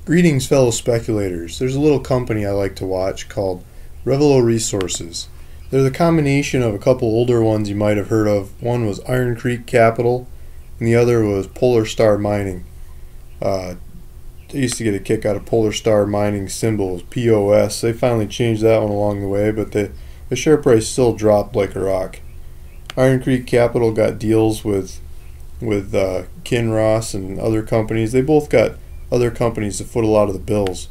Greetings, fellow speculators. There's a little company I like to watch called Revelo Resources. They're the combination of a couple older ones you might have heard of. One was Iron Creek Capital, and the other was Polar Star Mining. I used to get a kick out of Polar Star Mining symbols, POS. They finally changed that one along the way, but the share price still dropped like a rock. Iron Creek Capital got deals with Kinross and other companies. They both got other companies to foot a lot of the bills.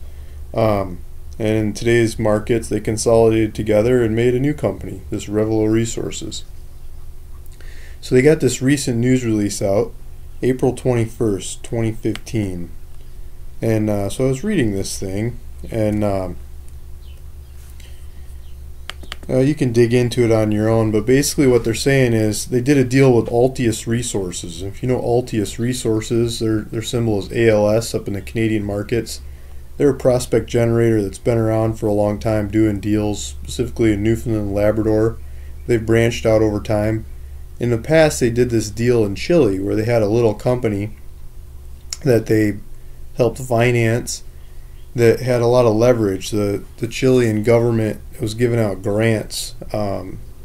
And in today's markets, they consolidated together and made a new company, this Revelo Resources. So they got this recent news release out, April 21st, 2015. And so I was reading this thing, and you can dig into it on your own, but basically what they're saying is they did a deal with Altius Resources. If you know Altius Resources, their symbol is ALS up in the Canadian markets. They're a prospect generator that's been around for a long time doing deals, specifically in Newfoundland and Labrador. They've branched out over time. In the past, they did this deal in Chile where they had a little company that they helped finance that had a lot of leverage. The Chilean government was giving out grants,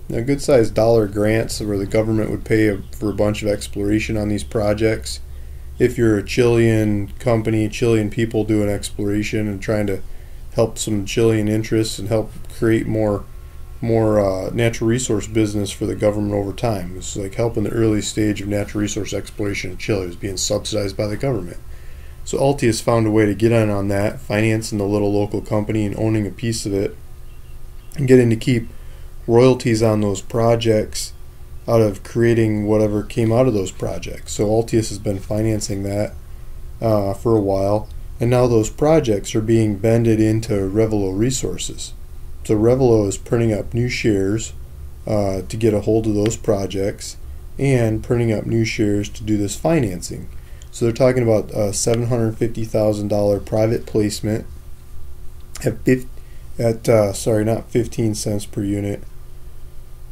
good-sized dollar grants where the government would pay for a bunch of exploration on these projects. If you're a Chilean company, Chilean people doing exploration and trying to help some Chilean interests and help create more natural resource business for the government over time. It was like helping the early stage of natural resource exploration in Chile. It was being subsidized by the government. So Altius found a way to get in on that, financing the little local company and owning a piece of it, and getting to keep royalties on those projects out of creating whatever came out of those projects. So Altius has been financing that for a while, and now those projects are being vended into Revelo Resources. So Revelo is printing up new shares to get a hold of those projects and printing up new shares to do this financing. So they're talking about a $750,000 private placement at not 15 cents per unit.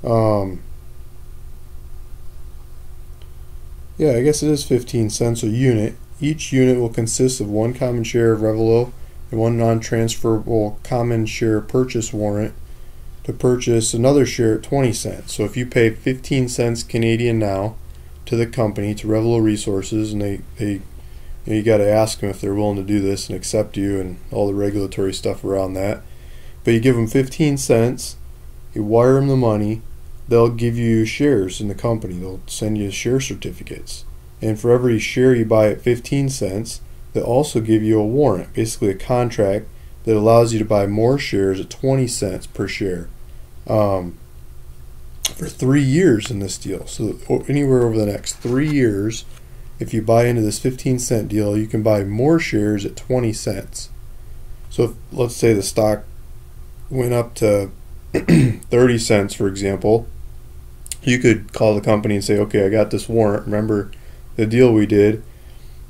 Yeah, I guess it is 15 cents a unit. Each unit will consist of one common share of Revelo and one non-transferable common share purchase warrant to purchase another share at 20 cents. So if you pay 15 cents Canadian now to the company, to Revelo Resources, and you got to ask them if they're willing to do this and accept you and all the regulatory stuff around that. But you give them 15 cents, you wire them the money, they'll give you shares in the company. They'll send you share certificates. And for every share you buy at 15 cents, they'll also give you a warrant, basically a contract that allows you to buy more shares at 20 cents per share for 3 years in this deal. So anywhere over the next 3 years, if you buy into this 15-cent deal, you can buy more shares at 20 cents. So if, let's say the stock went up to 30 cents, for example, you could call the company and say, okay, I got this warrant. Remember the deal we did?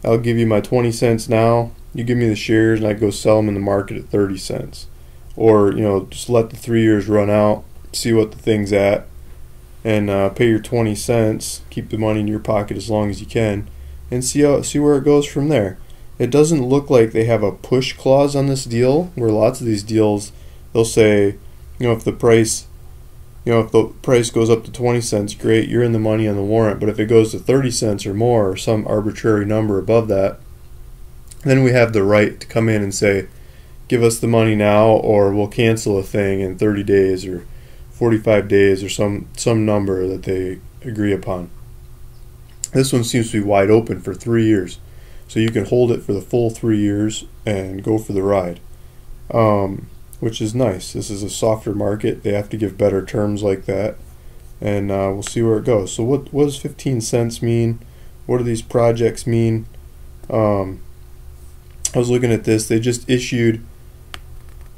I'll give you my 20 cents now. You give me the shares and I go sell them in the market at 30 cents. Or, just let the 3 years run out, see what the thing's at, and pay your 20 cents, keep the money in your pocket as long as you can, and see where it goes from there. It doesn't look like they have a push clause on this deal, where lots of these deals, they'll say, if the price goes up to 20 cents, great, you're in the money on the warrant. But if it goes to 30 cents or more, or some arbitrary number above that, then we have the right to come in and say, give us the money now, or we'll cancel a thing in 30 days or 45 days or some number that they agree upon. This one seems to be wide open for 3 years, so you can hold it for the full 3 years and go for the ride, which is nice. This is a softer market. They have to give better terms like that, and we'll see where it goes. So what does 15 cents mean? What do these projects mean? I was looking at this. They just issued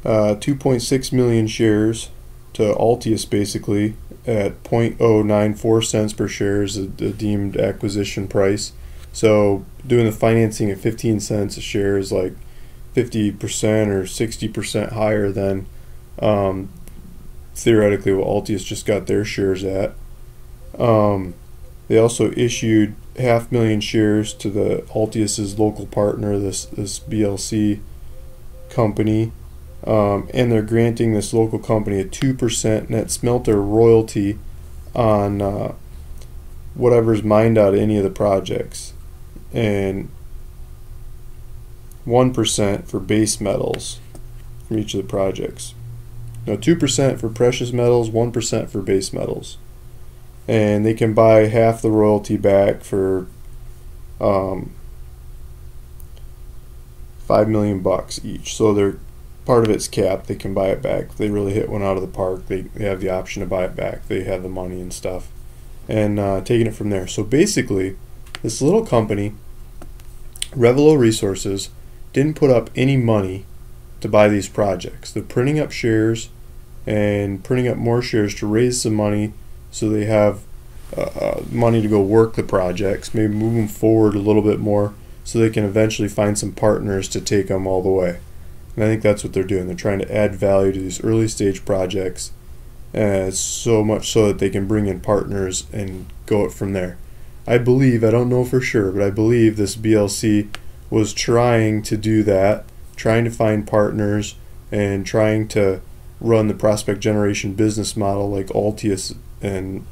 2.6 million shares to Altius, basically at 0.094 cents per share is the deemed acquisition price. So doing the financing at 15 cents a share is like 50% or 60% higher than theoretically what Altius just got their shares at. They also issued 500,000 shares to the Altius's local partner, this BLC company, and they're granting this local company a 2% net smelter royalty on whatever's mined out of any of the projects, and 1% for base metals from each of the projects. Now 2% for precious metals, 1% for base metals. And they can buy half the royalty back for $5 million each. So they're part of it's capped. They can buy it back. If they really hit one out of the park, they have the option to buy it back. They have the money and stuff, and taking it from there. So basically, this little company, Revelo Resources, didn't put up any money to buy these projects. They're printing up shares and printing up more shares to raise some money, so they have money to go work the projects, maybe move them forward a little bit more, so they can eventually find some partners to take them all the way. And I think that's what they're doing. They're trying to add value to these early stage projects, so much so that they can bring in partners and go it from there. I believe, I don't know for sure, but I believe this BLC was trying to do that, trying to find partners and trying to run the prospect generation business model like Altius and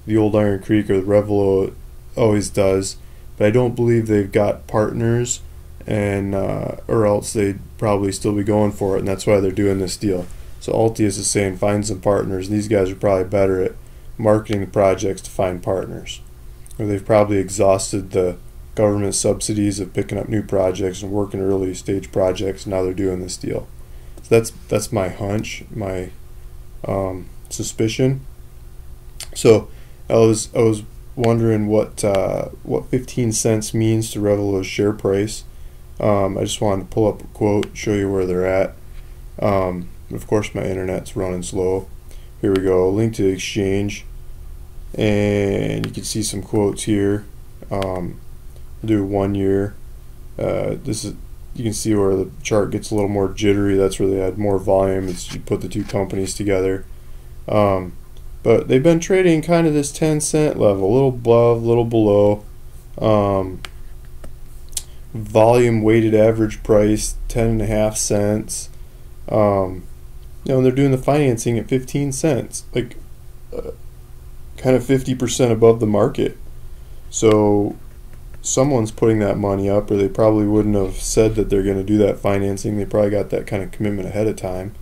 the old Iron Creek or the Revelo always does. But I don't believe they've got partners, and or else they'd probably still be going for it, and that's why they're doing this deal. So Altius is saying find some partners, and these guys are probably better at marketing the projects to find partners. Or they've probably exhausted the government subsidies of picking up new projects and working early stage projects, and now they're doing this deal. So that's my hunch, my suspicion. So I was wondering what 15 cents means to Revelo's share price. I just wanted to pull up a quote, show you where they're at. Of course, my internet's running slow. Here we go. Link to the exchange, and you can see some quotes here. We'll do 1 year. This is, you can see where the chart gets a little more jittery. That's where they had more volume. It's, you put the two companies together. But they've been trading kind of this 10-cent level, a little above, a little below. Volume weighted average price 10.5 cents. They're doing the financing at 15 cents, like kind of 50% above the market. So someone's putting that money up, or they probably wouldn't have said that they're going to do that financing. They probably got that kind of commitment ahead of time.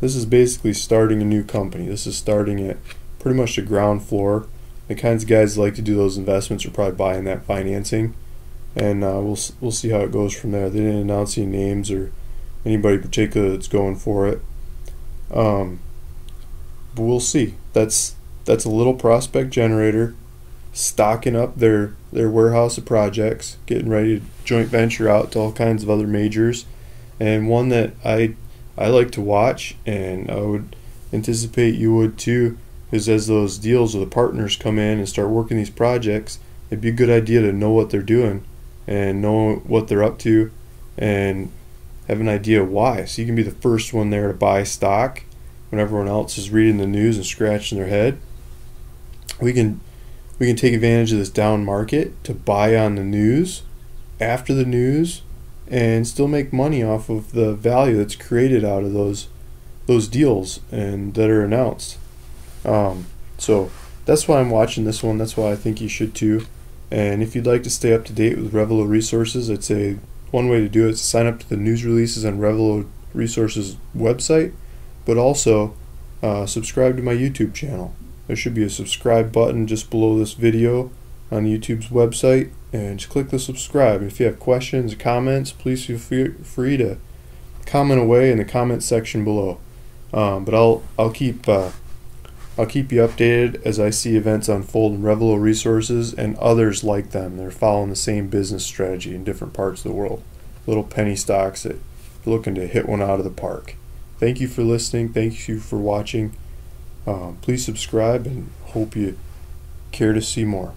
This is basically starting a new company. This is starting at pretty much the ground floor. The kinds of guys that like to do those investments are probably buying that financing, and we'll see how it goes from there. They didn't announce any names or anybody particular that's going for it, but we'll see. That's a little prospect generator stocking up their warehouse of projects, getting ready to joint venture out to all kinds of other majors, and one that I like to watch, and I would anticipate you would too, is as those deals or the partners come in and start working these projects, it'd be a good idea to know what they're doing and know what they're up to and have an idea why, so you can be the first one there to buy stock when everyone else is reading the news and scratching their head. We can take advantage of this down market to buy on the news, after the news, and still make money off of the value that's created out of those deals and that are announced. So that's why I'm watching this one. That's why I think you should too. And if you'd like to stay up to date with Revelo Resources, I'd say one way to do it is to sign up to the news releases on Revelo Resources website, but also subscribe to my YouTube channel. There should be a subscribe button just below this video on YouTube's website, and just click the subscribe. And if you have questions or comments, please feel free to comment away in the comment section below. But I'll keep you updated as I see events unfold in Revelo Resources and others like them. They're following the same business strategy in different parts of the world. Little penny stocks that are looking to hit one out of the park. Thank you for listening. Thank you for watching. Please subscribe, and hope you care to see more.